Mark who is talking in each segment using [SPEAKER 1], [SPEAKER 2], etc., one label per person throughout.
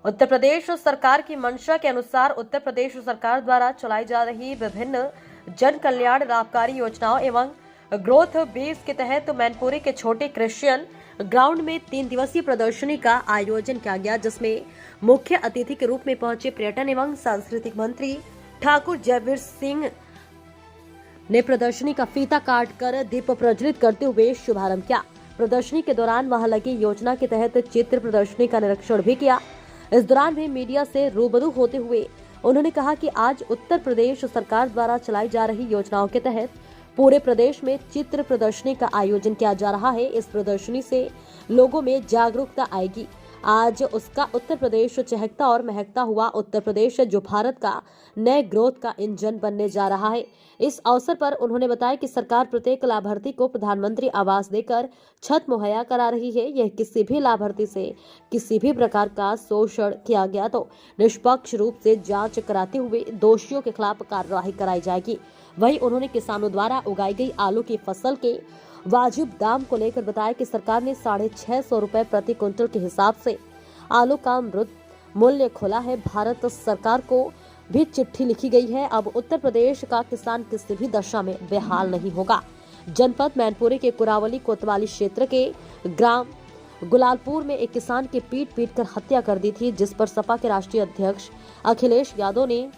[SPEAKER 1] उत्तर प्रदेश सरकार की मंशा के अनुसार उत्तर प्रदेश सरकार द्वारा चलाई जा रही विभिन्न जन कल्याण लाभकारी योजनाओं एवं ग्रोथ बेस के तहत मैनपुरी के छोटे क्रिश्चियन ग्राउंड में 3 दिवसीय प्रदर्शनी का आयोजन किया गया, जिसमें मुख्य अतिथि के रूप में पहुंचे पर्यटन एवं सांस्कृतिक मंत्री ठाकुर जयवीर सिंह ने प्रदर्शनी का फीता काटकर दीप प्रज्वलित करते हुए शुभारंभ किया। प्रदर्शनी के दौरान वहां लगी योजना के तहत चित्र प्रदर्शनी का निरीक्षण भी किया। इस दौरान भी मीडिया से रूबरू होते हुए उन्होंने कहा कि आज उत्तर प्रदेश सरकार द्वारा चलाई जा रही योजनाओं के तहत पूरे प्रदेश में चित्र प्रदर्शनी का आयोजन किया जा रहा है। इस प्रदर्शनी से लोगों में जागरूकता आएगी। आज उसका उत्तर प्रदेश चहकता और महकता हुआ उत्तर प्रदेश जो भारत का नए ग्रोथ का इंजन बनने जा रहा है। इस अवसर पर उन्होंने बताया कि सरकार प्रत्येक लाभार्थी को प्रधानमंत्री आवास देकर छत मुहैया करा रही है। यह किसी भी लाभार्थी से किसी भी प्रकार का शोषण किया गया तो निष्पक्ष रूप से जांच कराते हुए दोषियों के खिलाफ कार्रवाई कराई जाएगी। वहीं उन्होंने किसानों द्वारा उगाई गई आलू की फसल के वाजिब दाम को लेकर बताया कि सरकार ने 650 रुपए प्रति क्विंटल के हिसाब से आलू का मृत मूल्य खोला है। भारत सरकार को भी चिट्ठी लिखी गई है। अब उत्तर प्रदेश का किसान किसी भी दशा में बेहाल नहीं होगा। जनपद मैनपुरी के कुरावली कोतवाली क्षेत्र के ग्राम गुलालपुर में एक किसान की पीट कर हत्या कर दी थी, जिस पर सपा के राष्ट्रीय अध्यक्ष अखिलेश यादव ने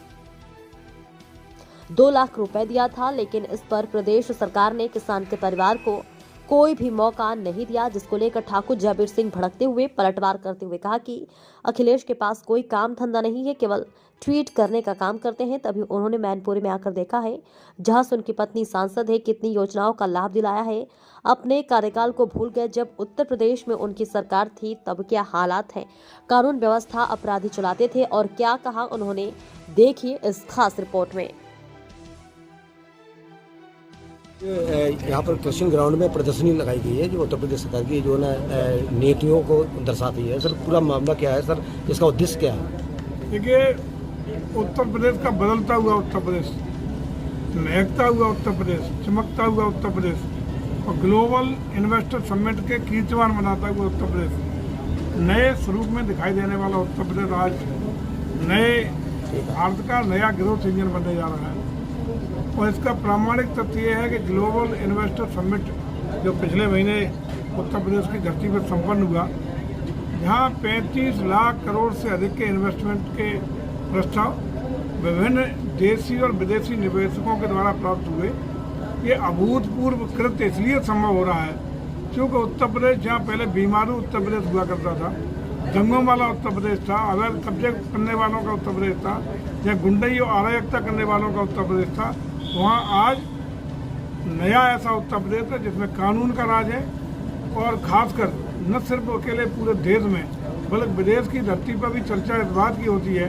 [SPEAKER 1] 2 लाख रुपए दिया था, लेकिन इस पर प्रदेश सरकार ने किसान के परिवार को कोई भी मौका नहीं दिया, जिसको लेकर ठाकुर जयवीर सिंह भड़कते हुए पलटवार करते हुए कहा कि अखिलेश के पास कोई काम धंधा नहीं है, केवल ट्वीट करने का काम करते हैं। तभी उन्होंने मैनपुरी में आकर देखा है, जहां से उनकी पत्नी सांसद है, कितनी योजनाओं का लाभ दिलाया है। अपने कार्यकाल को भूल गए। जब उत्तर प्रदेश में उनकी सरकार थी तब क्या हालात है, कानून व्यवस्था अपराधी चलाते थे और क्या कहा उन्होंने, देखिए इस खास रिपोर्ट में।
[SPEAKER 2] यहाँ पर क्रिश्चियन ग्राउंड में प्रदर्शनी लगाई गई है जो उत्तर प्रदेश सरकार की जो ना नीतियों को दर्शाती है। सर पूरा मामला क्या है सर, इसका उद्देश्य क्या है?
[SPEAKER 3] देखिए, उत्तर प्रदेश का बदलता हुआ उत्तर प्रदेश, महकता हुआ उत्तर प्रदेश, चमकता हुआ उत्तर प्रदेश और ग्लोबल इन्वेस्टर समिट के कीर्तिमान बनाता हुआ उत्तर प्रदेश, नए स्वरूप में दिखाई देने वाला उत्तर प्रदेश आज नए भारत का नया ग्रोथ इंजन बनने जा रहा है। और इसका प्रामाणिक तथ्य ये है कि ग्लोबल इन्वेस्टर समिट जो पिछले महीने उत्तर प्रदेश की धरती पर संपन्न हुआ, जहां 35 लाख करोड़ से अधिक के इन्वेस्टमेंट के प्रस्ताव विभिन्न देशी और विदेशी निवेशकों के द्वारा प्राप्त हुए। ये अभूतपूर्व कृत्य इसलिए संभव हो रहा है क्योंकि उत्तर प्रदेश जहाँ पहले बीमारू उत्तर प्रदेश हुआ करता था, दंगों वाला उत्तर प्रदेश था, अवैध कब्जे करने वालों का उत्तर प्रदेश था, जहाँ गुंडई और अराजकता करने वालों का उत्तर प्रदेश था, वहाँ आज नया ऐसा उत्तर प्रदेश है जिसमें कानून का राज है। और खासकर न सिर्फ अकेले पूरे देश में बल्कि विदेश की धरती पर भी चर्चा इस बात की होती है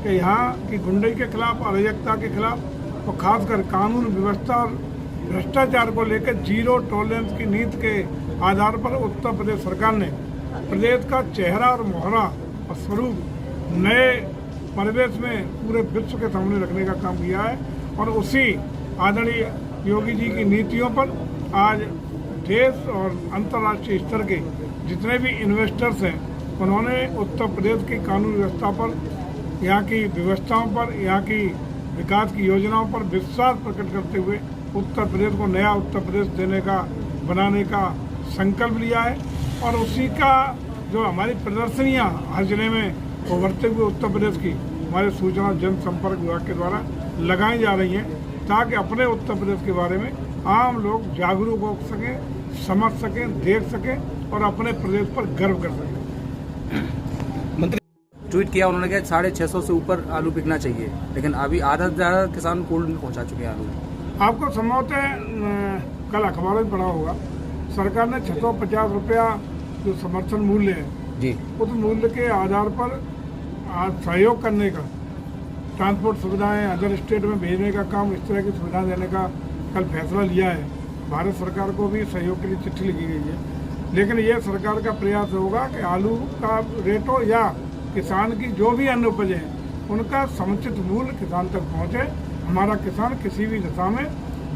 [SPEAKER 3] कि यहाँ की गुंडई के खिलाफ, अराजकता के खिलाफ और खासकर कानून व्यवस्था और भ्रष्टाचार को लेकर जीरो टॉलरेंस की नीति के आधार पर उत्तर प्रदेश सरकार ने प्रदेश का चेहरा और मोहरा और स्वरूप नए परिवेश में पूरे विश्व के सामने रखने का काम किया है। और उसी आदरणीय योगी जी की नीतियों पर आज देश और अंतर्राष्ट्रीय स्तर के जितने भी इन्वेस्टर्स हैं, उन्होंने उत्तर प्रदेश की कानून व्यवस्था पर, यहाँ की व्यवस्थाओं पर, यहाँ की विकास की योजनाओं पर विश्वास प्रकट करते हुए उत्तर प्रदेश को नया उत्तर प्रदेश देने का, बनाने का संकल्प लिया है। और उसी का जो हमारी प्रदर्शनियाँ हर जिले में उभरते हुए उत्तर प्रदेश की हमारे सूचना जनसंपर्क विभाग के द्वारा लगाई जा रही हैं, ताकि अपने उत्तर प्रदेश के बारे में आम लोग जागरूक हो सकें, समझ सकें, देख सकें और अपने प्रदेश पर गर्व कर सकें।
[SPEAKER 4] मंत्री ट्वीट किया, उन्होंने कहा 650 से ऊपर आलू बिकना चाहिए, लेकिन अभी आधा से ज़्यादा किसान कोल्ड में पहुँचा चुके हैं आलू।
[SPEAKER 3] आपको संभवतः कल अखबारों में पढ़ा होगा, सरकार ने 650 रुपया जो समर्थन मूल्य है
[SPEAKER 4] जी,
[SPEAKER 3] उस मूल्य के आधार पर सहयोग करने का, ट्रांसपोर्ट सुविधाएं अदर स्टेट में भेजने का काम, इस तरह की सुविधा देने का कल फैसला लिया है। भारत सरकार को भी सहयोग के लिए चिट्ठी लिखी गई है। लेकिन ये सरकार का प्रयास होगा कि आलू का रेट हो या किसान की जो भी अन्य उपजें हैं उनका समुचित मूल्य किसान तक पहुँचे, हमारा किसान किसी भी दशा में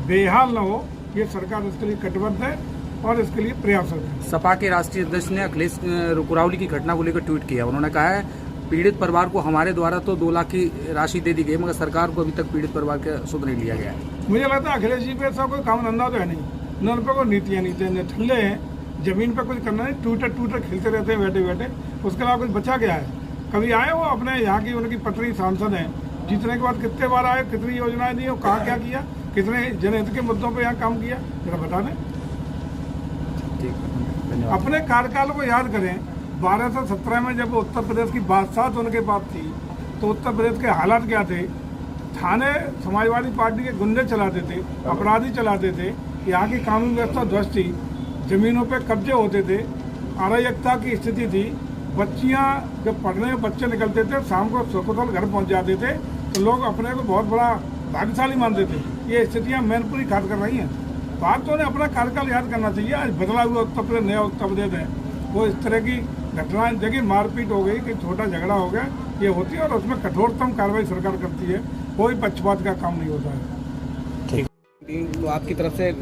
[SPEAKER 3] बेहाल न हो। ये सरकार इसके लिए कटिबद्ध है और इसके लिए प्रयासरत है।
[SPEAKER 4] सपा के राष्ट्रीय अध्यक्ष ने अखिलेश कुरावली की घटना को लेकर ट्वीट किया, उन्होंने कहा है पीड़ित परिवार को हमारे द्वारा तो 2 लाख की राशि दे दी गई, मगर सरकार को अभी तक पीड़ित परिवार के सुध नहीं लिया गया है।
[SPEAKER 3] मुझे लगता है अखिलेश जी पे ऐसा कोई काम धंधा तो है नहीं, न उन पर कोई नीतियाँ नीतियाँ ठल्ले हैं, जमीन पर कुछ करना नहीं, टूटर खेलते रहते हैं बैठे बैठे, उसके अलावा कुछ बचा गया है। कभी आए वो अपने यहाँ की उनकी पटरी सांसद हैं, जीतने के बाद कितने बार आए, कितनी योजनाएं दी, कहाँ क्या किया, कितने जनहित के मुद्दों पर यहाँ काम किया, जरा बता दें। अपने कार्यकाल को याद करें, 1217 में जब उत्तर प्रदेश की बादशाह उनके पास थी तो उत्तर प्रदेश के हालात क्या थे। थाने समाजवादी पार्टी के गुंडे चलाते थे, अपराधी चलाते थे, यहाँ की कानून व्यवस्था ध्वस्त थी, जमीनों पे कब्जे होते थे, अराजकता की स्थिति थी। बच्चियाँ जब पढ़ने में बच्चे निकलते थे, शाम को सकुशल घर पहुँच जाते थे तो लोग अपने को बहुत बड़ा भाग्यशाली मानते थे। ये स्थितियाँ मैनपुरी खाद कर रही हैं। बात तो उन्हें अपना कार्यकाल याद करना चाहिए। आज बदला हुआ उत्तर प्रदेश, नया उत्तर प्रदेश है, वो इस तरह की घटनाएं देखिए, मारपीट हो गई कि छोटा झगड़ा हो गया, ये होती है और उसमें कठोरतम कार्रवाई सरकार करती है, कोई पक्षपात का काम नहीं होता है।
[SPEAKER 5] तो आपकी तरफ से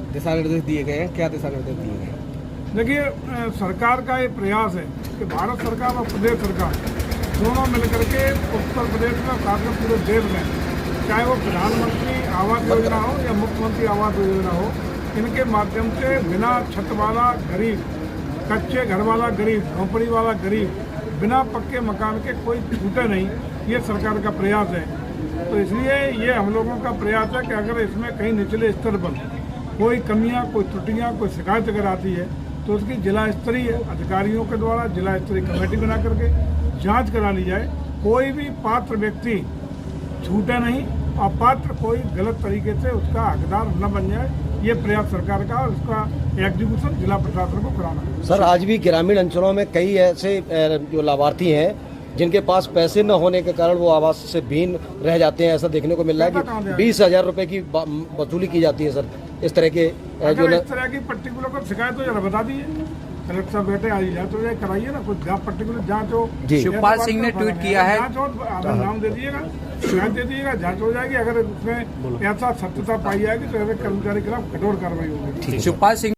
[SPEAKER 5] दिशा निर्देश दिए गए हैं, क्या दिशा निर्देश दिए गए हैं?
[SPEAKER 3] देखिए, सरकार का ये प्रयास है कि भारत सरकार और प्रदेश सरकार दोनों मिलकर के उत्तर प्रदेश में, खासकर पूरे देश में, चाहे वो प्रधानमंत्री आवास योजना हो या मुख्यमंत्री आवास योजना हो, इनके माध्यम से बिना छत वाला गरीब, कच्चे घर वाला गरीब, झोंपड़ी वाला गरीब, बिना पक्के मकान के कोई छूटे नहीं, ये सरकार का प्रयास है। तो इसलिए ये हम लोगों का प्रयास है कि अगर इसमें कहीं निचले स्तर पर कोई कमियां, कोई त्रुटियां, कोई शिकायत अगर आती है तो उसकी जिला स्तरीय अधिकारियों के द्वारा जिला स्तरीय कमेटी बना करके जांच करा ली जाए। कोई भी पात्र व्यक्ति छूटे नहीं, अपात्र कोई गलत तरीके से उसका हकदार न बन जाए, ये प्रयास सरकार का और उसका एग्जीक्यूशन जिला प्रशासन को कराना है।
[SPEAKER 2] सर, आज भी ग्रामीण अंचलों में कई ऐसे जो लाभार्थी हैं जिनके पास पैसे न होने के कारण वो आवास से बीन रह जाते हैं। ऐसा देखने को मिल रहा है कि 20,000 रुपए की वसूली की जाती है। सर, इस तरह के जो
[SPEAKER 3] इस तरह की पर्टिकुलर को शिकायत हो जरा बता दीजिए, कलेक्टर साहब बैठे आई जांच हो जाए, कराइए ना, कुछ पर्टिकुलर जांच हो।
[SPEAKER 4] शिवपाल सिंह ने ट्वीट किया है,
[SPEAKER 3] जांच हो, आधा नाम दे दीजिएगा, शिकायत दे दीजिएगा, जांच हो जाएगी। अगर उसमें ऐसा सत्यता पाई जाएगी तो ऐसे कर्मचारी के खिलाफ कठोर कार्रवाई होगी।
[SPEAKER 4] शिवपाल सिंह